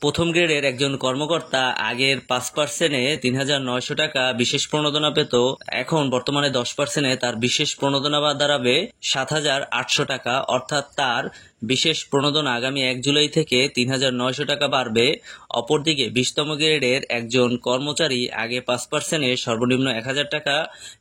প্রথম গ্রেডের একজন কর্মকর্তা আগের 5%-এ 3,900 টাকা বিশেষ প্রণোদনা পেত, এখন বর্তমানে 10%-এ তার বিশেষ প্রণোদনা দাঁড়াবে 7,800 টাকা। অর্থাৎ তার বিশেষ প্রণোদনা আগামী 1 জুলাই থেকে 3,900 টাকা বাড়বে। অপরদিকে 20তম গ্রেডের একজন কর্মচারী আগে 5%-এ সর্বনিম্ন 1,000 টাকা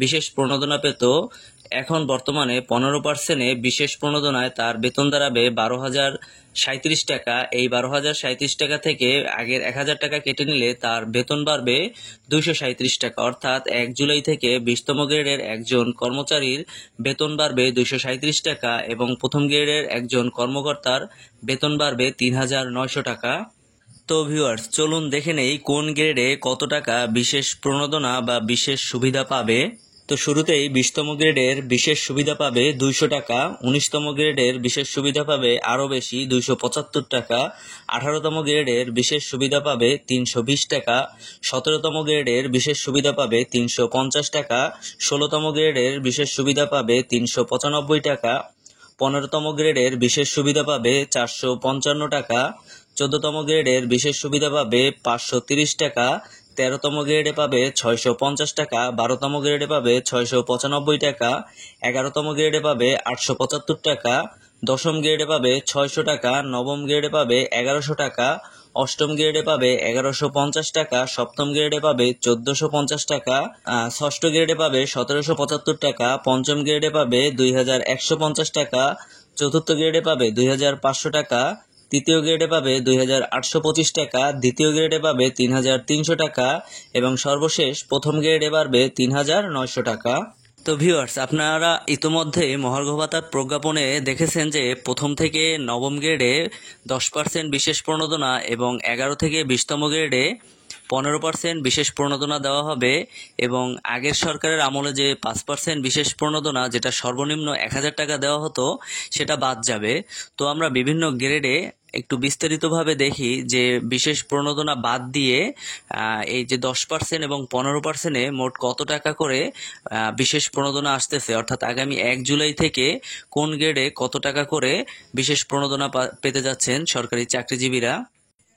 বিশেষ প্রণোদনা পেত, এখন বর্তমানে 15%-এ বিশেষ প্রণোদনায় তার বেতন দাঁড়াবে 12,037 টাকা। এই 12,037 টাকা থেকে আগের 1,000 টাকা কেটে নিলে তার বেতন বাড়বে 237 টাকা। অর্থাৎ 1 জুলাই থেকে 20তম গ্রেডের একজন কর্মচারীর বেতন বাড়বে 237 টাকা এবং প্রথম গ্রেডের একজন কর্মকর্তার বেতন বাড়বে 3,900 টাকা। তো ভিউয়ার্স, চলুন দেখে নেই কোন গ্রেডে কত টাকা বিশেষ প্রণোদনা বা বিশেষ সুবিধা পাবে। তো শুরুতেই 20তম গ্রেডের বিশেষ সুবিধা পাবে 200 টাকা, 19তম গ্রেডের বিশেষ সুবিধা পাবে আরও বেশি 275 টাকা, 18তম গ্রেডের বিশেষ সুবিধা পাবে 320 টাকা, 17তম গ্রেডের বিশেষ সুবিধা পাবে 350 টাকা, 16তম গ্রেডের বিশেষ সুবিধা পাবে 395 টাকা, 15তম গ্রেডের বিশেষ সুবিধা পাবে 455 টাকা, 14তম গ্রেডের বিশেষ সুবিধা পাবে 530 টাকা, 13তম গ্রেডে পাবে 650 টাকা, 12তম গ্রেডে পাবে 695 টাকা, 11তম গ্রেডে পাবে 875 টাকা, 10ম গ্রেডে পাবে 600 টাকা, 9ম গ্রেডে পাবে 1100 টাকা, 8ম গ্রেডে পাবে 1150 টাকা, 7ম গ্রেডে পাবে 1450 টাকা, 6ষ্ঠ গ্রেডে পাবে 1775 টাকা, 5ম গ্রেডে পাবে 2150 টাকা, 4র্থ গ্রেডে পাবে 2,500 টাকা, 3য় গ্রেডে পাবে 2,825 টাকা, 2য় গ্রেডে পাবে 3,300 টাকা এবং সর্বশেষ প্রথম গ্রেডে বাড়বে 3,900 টাকা। তো ভিউয়ার্স, আপনারা ইতোমধ্যে মহার্ঘ ভাতার প্রজ্ঞাপনে দেখেছেন যে প্রথম থেকে 9ম গ্রেডে 10% বিশেষ প্রণোদনা এবং 11 থেকে 20তম গ্রেডে 15% বিশেষ প্রণোদনা দেওয়া হবে এবং আগের সরকারের আমলে যে 5% বিশেষ প্রণোদনা, যেটা সর্বনিম্ন 1,000 টাকা দেওয়া হতো, সেটা বাদ যাবে। তো আমরা বিভিন্ন গ্রেডে একটু বিস্তারিতভাবে দেখি যে বিশেষ প্রণোদনা বাদ দিয়ে এই যে 10% এবং 15%-এ মোট কত টাকা করে বিশেষ প্রণোদনা আসতেছে, অর্থাৎ আগামী 1 জুলাই থেকে কোন গ্রেডে কত টাকা করে বিশেষ প্রণোদনা পেতে যাচ্ছেন সরকারি চাকরিজীবীরা।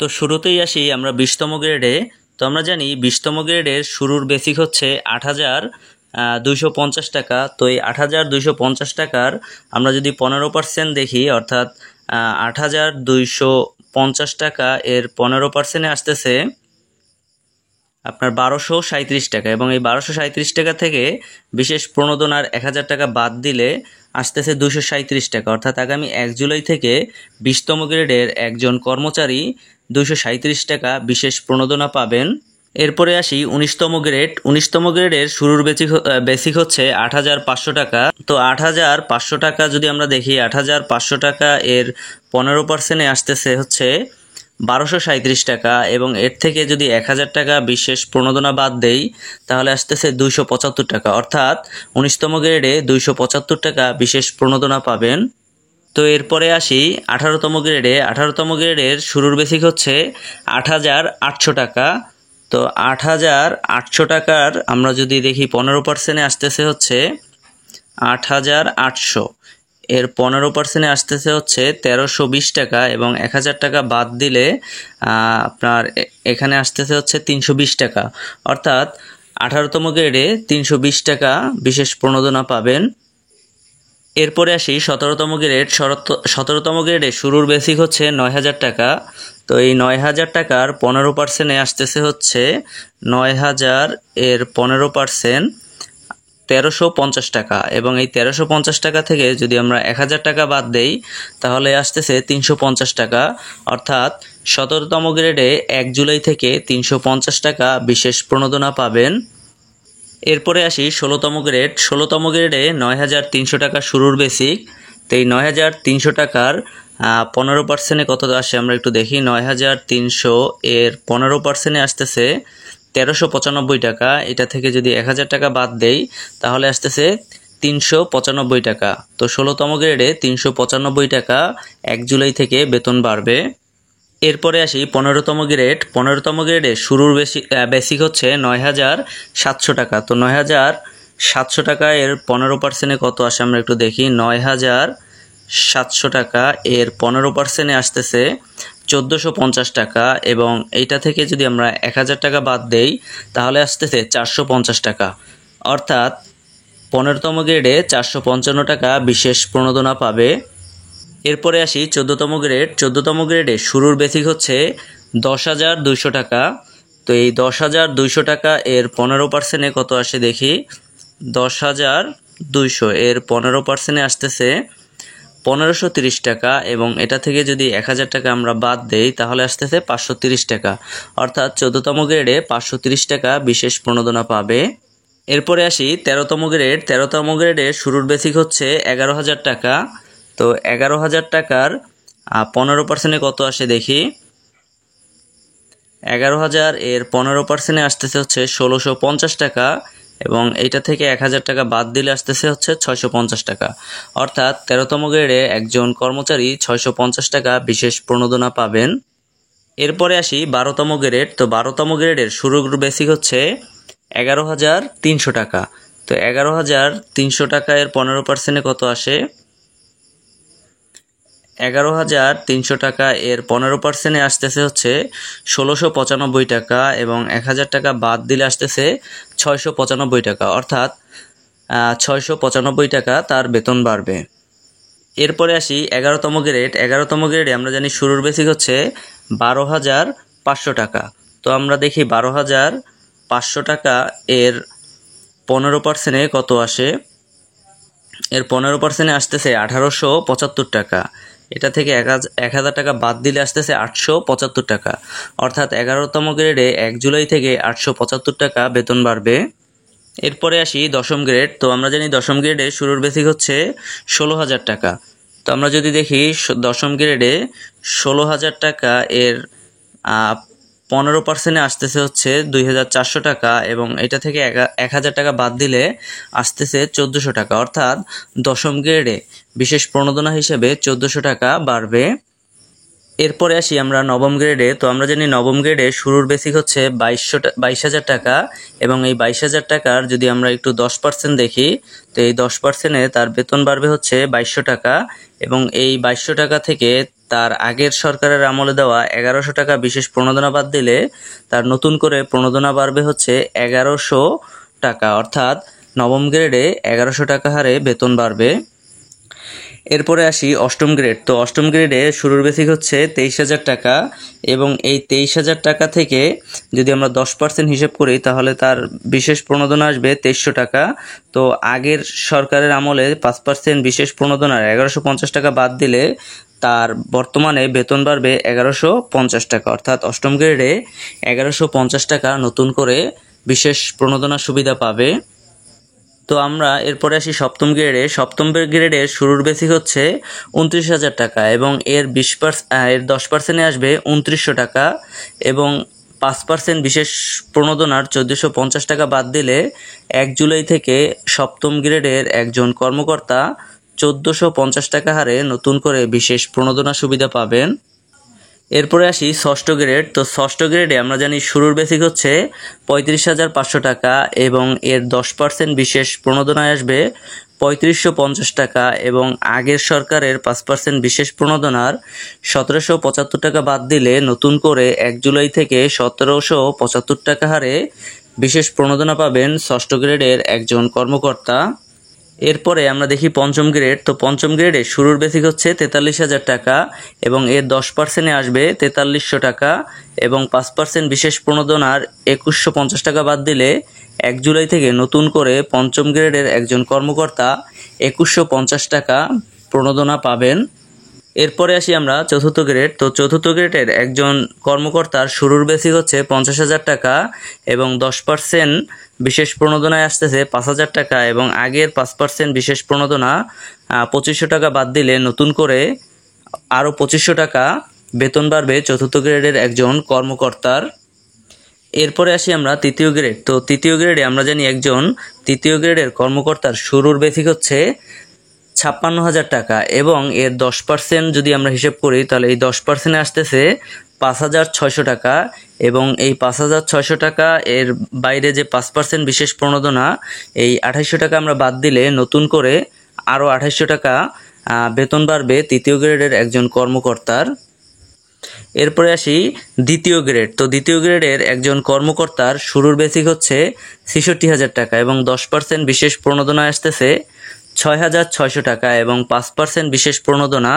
তো শুরুতেই আসি আমরা 20তম গ্রেডে। তো আমরা জানি 20তম গ্রেডের শুরুর বেসিক হচ্ছে 8,250 টাকা। তো এই 8,250 টাকার আমরা যদি 15% দেখি, অর্থাৎ 8,250 টাকা এর 15%-এ আসতেছে আপনার 1,237 টাকা এবং এই 1,237 টাকা থেকে বিশেষ প্রণোদনার 1,000 টাকা বাদ দিলে আসতেছে 237 টাকা। অর্থাৎ আগামী 1 জুলাই থেকে 20তম গ্রেডের একজন কর্মচারী 237 টাকা বিশেষ প্রণোদনা পাবেন। এরপরে আসি 19তম গ্রেড। 19তম গ্রেডের শুরুর বেসিক হচ্ছে 8,500 টাকা। তো 8,500 টাকা যদি আমরা দেখি, 8,500 টাকা এর 15%-এ আসতেছে হচ্ছে 1,237 টাকা এবং এর থেকে যদি 1,000 টাকা বিশেষ প্রণোদনা বাদ দেই তাহলে আসতেছে 275 টাকা। অর্থাৎ 19তম গ্রেডে 275 টাকা বিশেষ প্রণোদনা পাবেন। তো এরপরে আসি 18তম গ্রেডে। 18তম গ্রেডের শুরুর বেসিক হচ্ছে 8,800 টাকা। তো 8,800 টাকার আমরা যদি দেখি 15%-এ আসতেছে হচ্ছে 8,800, এর 15%-এ আসতেছে হচ্ছে 1,320 টাকা এবং 1,000 টাকা বাদ দিলে আপনার এখানে আসতেছে হচ্ছে 320 টাকা। অর্থাৎ 18তম গ্রেডে 320 টাকা বিশেষ প্রণোদনা পাবেন। এরপরে আসি 17তম গ্রেড। 17তম গ্রেডে শুরুর বেসিক হচ্ছে 9,000 টাকা। তো এই 9,000 টাকার 15%-এ আসতেছে হচ্ছে 9,000 এর 15% 1,350 টাকা এবং এই 1,350 টাকা থেকে যদি আমরা 1,000 টাকা বাদ দেই তাহলে আসতেছে 350 টাকা। অর্থাৎ 17তম গ্রেডে 1 জুলাই থেকে 350 টাকা বিশেষ প্রণোদনা পাবেন। এরপরে আসি 16তম গ্রেড। 16তম গ্রেডে 9,300 টাকা শুরুর বেসিক। তো এই 9,300 টাকার 15%-এ কত আসে আমরা একটু দেখি। 9,300 এর 15%-এ আসতেছে 1,395 টাকা। এটা থেকে যদি 1,000 টাকা বাদ দেই তাহলে আসতেছে 395 টাকা। তো 16তম গ্রেডে 395 টাকা 1 জুলাই থেকে বেতন বাড়বে। এরপরে আসি 15তম গ্রেড। 15তম গ্রেডে শুরুর বেসিক হচ্ছে 9,700 টাকা। তো 9,700 টাকা এর 15%-এ কত আসে আমরা একটু দেখি। 9,700 টাকা এর 15%-এ আসতেছে 1450 টাকা, এবং এইটা থেকে যদি আমরা 1000 টাকা বাদ দেই তাহলে আসতেছে 450 টাকা। অর্থাৎ 15তম গ্রেডে 455 টাকা বিশেষ প্রণোদনা পাবে। এরপরে আসি 14তম গ্রেড। 14তম গ্রেডে শুরুর বেসিক হচ্ছে 10,200 টাকা। তো এই 10,200 টাকা এর 15% কত আসে দেখি। 10,200 এর 15% আসতেছে 1530 টাকা, এবং এটা থেকে যদি 1000 টাকা আমরা বাদ দেই তাহলে আসতেছে 530 টাকা। অর্থাৎ 14তম গ্রেডে 530 টাকা বিশেষ প্রণোদনা পাবে। এরপরে আসি 13তম গ্রেড। 13তম গ্রেডে শুরুর বেসিক হচ্ছে 11,000 টাকা। তো 11,000 টাকার 15% কত আসে দেখি। 11,000 এর 15% আসতেছে হচ্ছে 1650 টাকা, এবং এইটা থেকে 1000 টাকা বাদ দিলে আসতেছে হচ্ছে 650 টাকা। অর্থাৎ 13তম গ্রেডে একজন কর্মচারী 650 টাকা বিশেষ প্রণোদনা পাবেন। এরপরে আসি 12তম গ্রেড। তো 12তম গ্রেডের শুরুর বেসিক হচ্ছে 11,300 টাকা। তো 11,300 টাকা এর 15% কত আসে। 11,300 টাকা এর 15% আসতেছে হচ্ছে 1695 টাকা, এবং 1000 টাকা বাদ দিলে আসতেছে 695 টাকা। অর্থাৎ 695 টাকা তার বেতন বাড়বে। এরপরে আসি 11তম গ্রেড। 11তম গ্রেডে আমরা জানি শুরুর বেসিক হচ্ছে 12,500 টাকা। তো আমরা দেখি 12,500 টাকা এর 15% কত আসে। এর 15% আসতেছে 1875 টাকা। এটা থেকে 1000 টাকা বাদ দিলে আসতেছে 875 টাকা। অর্থাৎ 11তম গ্রেডে 1 জুলাই থেকে 875 টাকা বেতন বাড়বে। এরপরে আসি 10ম গ্রেড। তো আমরা জানি 10ম গ্রেডে শুরুর বেসিক হচ্ছে 16,000 টাকা। তো আমরা যদি দেখি 10ম গ্রেডে 16,000 টাকা এর 15% আসতেছে হচ্ছে 2,400 টাকা, এবং এটা থেকে 1000 টাকা বাদ দিলে আসতেছে 1,400 টাকা। অর্থাৎ 10ম গ্রেডে বিশেষ প্রণোদনা হিসেবে 1,400 টাকা বাড়বে। এরপরে আসি আমরা 9ম গ্রেডে। তো আমরা জানি 9ম গ্রেডে শুরুর বেসিক হচ্ছে 22,000 টাকা, এবং এই 22,000 টাকার যদি আমরা একটু 10% দেখি, তো এই 10%-এ তার বেতন বাড়বে হচ্ছে 2,200 টাকা, এবং এই 2,200 টাকা থেকে তার আগের সরকারের আমলে দেওয়া 1,100 টাকা বিশেষ প্রণোদনা বাদ দিলে তার নতুন করে প্রণোদনা বাড়বে হচ্ছে 1,100 টাকা। অর্থাৎ 9ম গ্রেডে 1,100 টাকা হারে বেতন বাড়বে। এরপরে আসি 8ম গ্রেড। তো 8ম গ্রেডে শুরুর বেসিক হচ্ছে 23,000 টাকা, এবং এই 23,000 টাকা থেকে যদি আমরা 10% হিসেব করি তাহলে তার বিশেষ প্রণোদনা আসবে 2,300 টাকা। তো আগের সরকারের আমলে 5% বিশেষ প্রণোদনার 1,150 টাকা বাদ দিলে তার বর্তমানে বেতন বাড়বে 1,150 টাকা। অর্থাৎ 8ম গ্রেডে 1,150 টাকা নতুন করে বিশেষ প্রণোদনা সুবিধা পাবে। তো আমরা এরপরে আসি 7ম গ্রেডে। 7ম গ্রেডে শুরুর বেসিক হচ্ছে 29,000 টাকা, এবং এর 10%-এ আসবে 2,900 টাকা, এবং 5% বিশেষ প্রণোদনার 1,450 টাকা বাদ দিলে 1 জুলাই থেকে 7ম গ্রেডের একজন কর্মকর্তা 1,450 টাকা হারে নতুন করে বিশেষ প্রণোদনা সুবিধা পাবেন। এরপরে আসি 6ষ্ঠ গ্রেড। তো 6ষ্ঠ গ্রেডে আমরা জানি শুরুর বেসিক হচ্ছে 35,500 টাকা, এবং এর 10% বিশেষ প্রণোদনায় আসবে 3,550 টাকা, এবং আগের সরকারের 5% বিশেষ প্রণোদনার 1,775 টাকা বাদ দিলে নতুন করে 1 জুলাই থেকে 1,775 টাকা হারে বিশেষ প্রণোদনা পাবেন 6ষ্ঠ গ্রেডের একজন কর্মকর্তা। এরপরে আমরা দেখি 5ম গ্রেড। তো 5ম গ্রেডে শুরুর বেসিক হচ্ছে 43,000 টাকা, এবং এর 10%-এ আসবে 4,300 টাকা, এবং 5% বিশেষ প্রণোদনার 2,150 টাকা বাদ দিলে 1 জুলাই থেকে নতুন করে 5ম গ্রেডের একজন কর্মকর্তা 2,150 টাকা প্রণোদনা পাবেন। এরপরে আসি আমরা 4র্থ গ্রেড। তো 4র্থ গ্রেডের একজন কর্মকর্তার শুরুর বেসিক হচ্ছে 50,000 টাকা, এবং 10% বিশেষ প্রণোদনায় আসতেছে 5,000 টাকা, এবং আগের 5% বিশেষ প্রণোদনা 2,500 টাকা বাদ দিলে নতুন করে আরও 2,500 টাকা বেতন বাড়বে 4র্থ গ্রেডের একজন কর্মকর্তার। এরপরে আসি আমরা 3য় গ্রেড। তো 3য় গ্রেডে আমরা জানি একজন 3য় গ্রেডের কর্মকর্তার শুরুর বেসিক হচ্ছে 56,000 টাকা, এবং এর 10% যদি আমরা হিসেব করি তাহলে এই 10%-এ আসতেছে 5,600 টাকা, এবং এই 5,600 টাকা এর বাইরে যে 5% বিশেষ প্রণোদনা এই 2,800 টাকা আমরা বাদ দিলে নতুন করে আরও 2,800 টাকা বেতন বাড়বে 3য় গ্রেডের একজন কর্মকর্তার। এরপরে আসি দ্বিতীয় গ্রেড। তো দ্বিতীয় গ্রেডের একজন কর্মকর্তার শুরুর বেসিক হচ্ছে ৬৬,০০০ টাকা এবং 10% বিশেষ প্রণোদনা আসতেছে ৬,৬০০ টাকা এবং 5% বিশেষ প্রণোদনা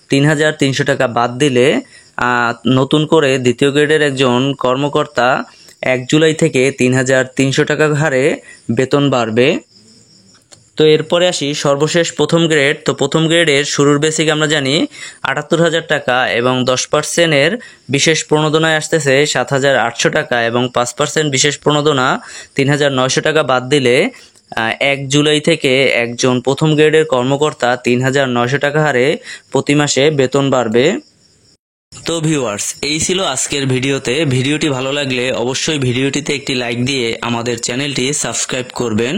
৩,৩০০ টাকা বাদ দিলে নতুন করে দ্বিতীয় গ্রেডের একজন কর্মকর্তা ১ জুলাই থেকে ৩,৩০০ টাকা হারে বেতন বাড়বে। তো এরপরে আসি সর্বশেষ প্রথম গ্রেড। তো প্রথম গ্রেডের শুরুর বেসিক আমরা জানি ৭৮,০০০ টাকা এবং 10%-এর বিশেষ প্রণোদনায় আসতেছে ৭,৮০০ টাকা এবং 5% বিশেষ প্রণোদনা ৩,৯০০ টাকা বাদ দিলে ১ জুলাই থেকে একজন প্রথম গ্রেডের কর্মকর্তা ৩,৯০০ টাকা হারে প্রতি মাসে বেতন বাড়বে। তো ভিউয়ার্স, এই ছিল আজকের ভিডিওতে। ভিডিওটি ভালো লাগলে অবশ্যই ভিডিওটিতে একটি লাইক দিয়ে আমাদের চ্যানেলটি সাবস্ক্রাইব করবেন।